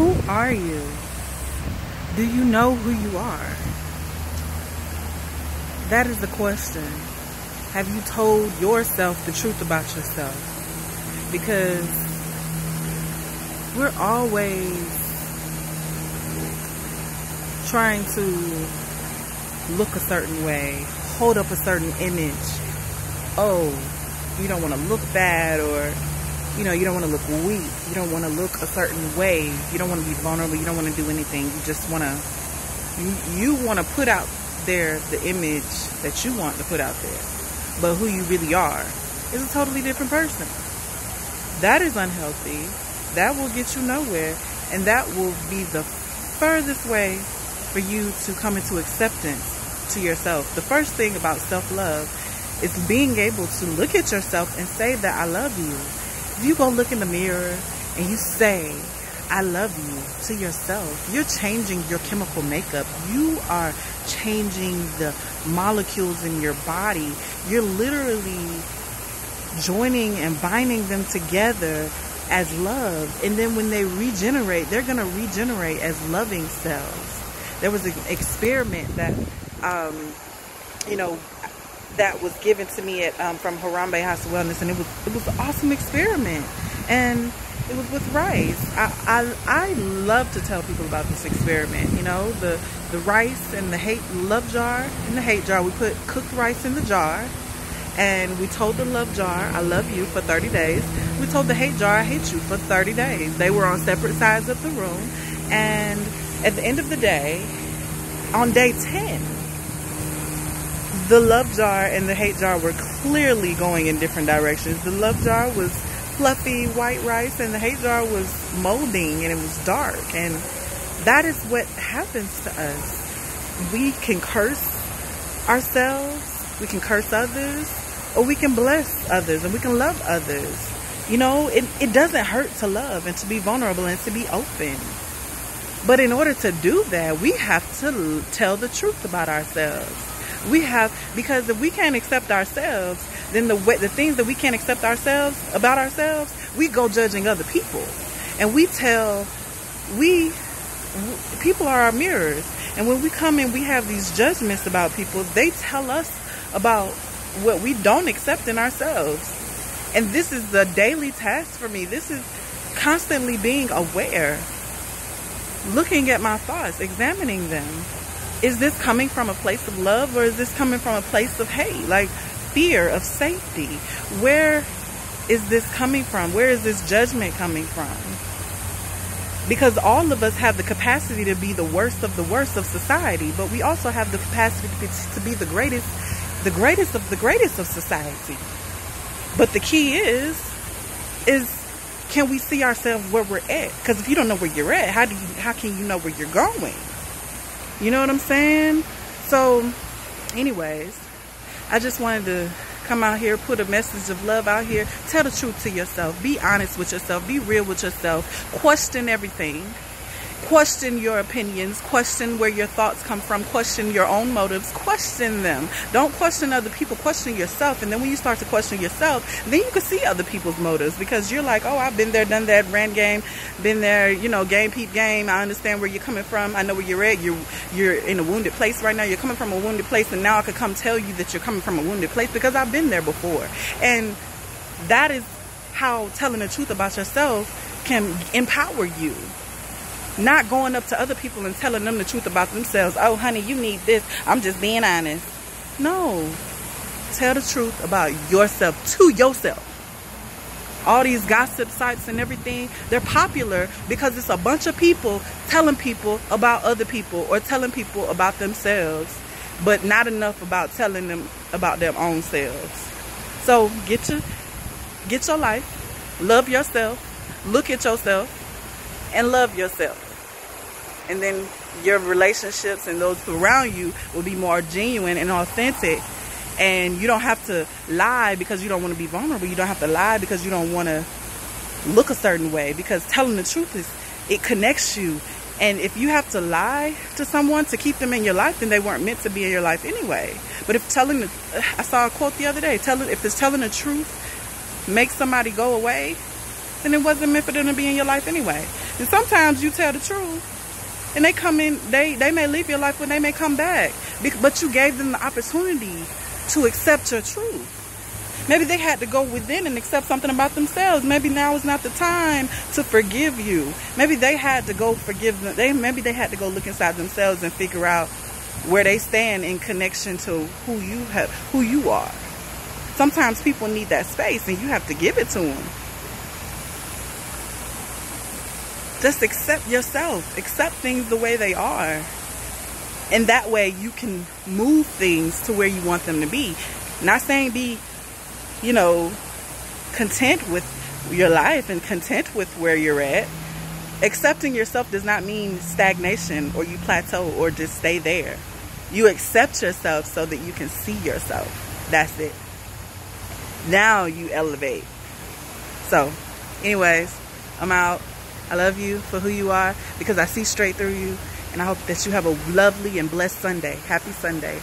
Who are you? Do you know who you are? That is the question. Have you told yourself the truth about yourself? Because we're always trying to look a certain way, hold up a certain image. Oh, you don't want to look bad, or you don't want to look weak. You don't want to look a certain way. You don't want to be vulnerable. You don't want to do anything. You just want to, you want to put out there the image that you want to put out there. But who you really are is a totally different person. That is unhealthy. That will get you nowhere. And that will be the furthest way for you to come into acceptance to yourself. The first thing about self-love is being able to look at yourself and say that I love you. If you go look in the mirror and you say, I love you to yourself, you're changing your chemical makeup. You are changing the molecules in your body. You're literally joining and binding them together as love. And then when they regenerate, they're going to regenerate as loving cells. There was an experiment that, that was given to me at from Harambe House of Wellness, and it was an awesome experiment, and it was with rice. I love to tell people about this experiment. The rice and the love jar. In the hate jar, we put cooked rice in the jar, and we told the love jar, I love you, for 30 days. We told the hate jar, I hate you, for 30 days. They were on separate sides of the room, and at the end of the day, on day 10, the love jar and the hate jar were clearly going in different directions. The love jar was fluffy white rice, and the hate jar was molding, and it was dark. And that is what happens to us. We can curse ourselves, we can curse others, or we can bless others, and we can love others. It doesn't hurt to love and to be vulnerable and to be open. But in order to do that, we have to tell the truth about ourselves. Because if we can't accept ourselves, then the things that we can't accept about ourselves, we go judging other people. And people are our mirrors. And when we come in, we have these judgments about people. They tell us about what we don't accept in ourselves. And this is the daily task for me. This is constantly being aware, looking at my thoughts, examining them. Is this coming from a place of love, or is this coming from a place of hate, like fear of safety? Where is this coming from? Where is this judgment coming from? Because all of us have the capacity to be the worst of society, but we also have the capacity to be the greatest of society. But the key is can we see ourselves where we're at? Because if you don't know where you're at, how can you know where you're going? You know what I'm saying? So, anyways, I just wanted to come out here, put a message of love out here. Tell the truth to yourself. Be honest with yourself. Be real with yourself. Question everything. Question your opinions. Question where your thoughts come from. Question your own motives. Question them. Don't question other people. Question yourself. And then when you start to question yourself, then you can see other people's motives, because you're like, oh, I've been there, done that, ran game, been there, game, peep game. I understand where you're coming from. I know where you're at. You're in a wounded place right now. You're coming from a wounded place, and now I could come tell you that you're coming from a wounded place because I've been there before. And that is how telling the truth about yourself can empower you. Not going up to other people and telling them the truth about themselves. Oh, honey, you need this. I'm just being honest. No. Tell the truth about yourself to yourself. All these gossip sites and everything, they're popular because it's a bunch of people telling people about other people, or telling people about themselves, but not enough about telling them about their own selves. So get your life, love yourself, look at yourself, and love yourself. And then your relationships and those around you will be more genuine and authentic. And you don't have to lie because you don't want to be vulnerable. You don't have to lie because you don't want to look a certain way. Because telling the truth it connects you. And if you have to lie to someone to keep them in your life, then they weren't meant to be in your life anyway. But if I saw a quote the other day, if it's telling the truth makes somebody go away, then it wasn't meant for them to be in your life anyway. And sometimes you tell the truth, and they come in, they may leave your life, but they may come back. But you gave them the opportunity to accept your truth. Maybe they had to go within and accept something about themselves. Maybe now is not the time to forgive you. Maybe they had to go forgive them. Maybe they had to go look inside themselves and figure out where they stand in connection to who you are. Sometimes people need that space, and you have to give it to them. Just accept yourself. Accept things the way they are. And that way you can move things to where you want them to be. Not saying be, you know, content with your life and content with where you're at. Accepting yourself does not mean stagnation or you plateau or just stay there. You accept yourself so that you can see yourself. That's it. Now you elevate. So, anyways, I'm out. I love you for who you are because I see straight through you. And I hope that you have a lovely and blessed Sunday. Happy Sunday.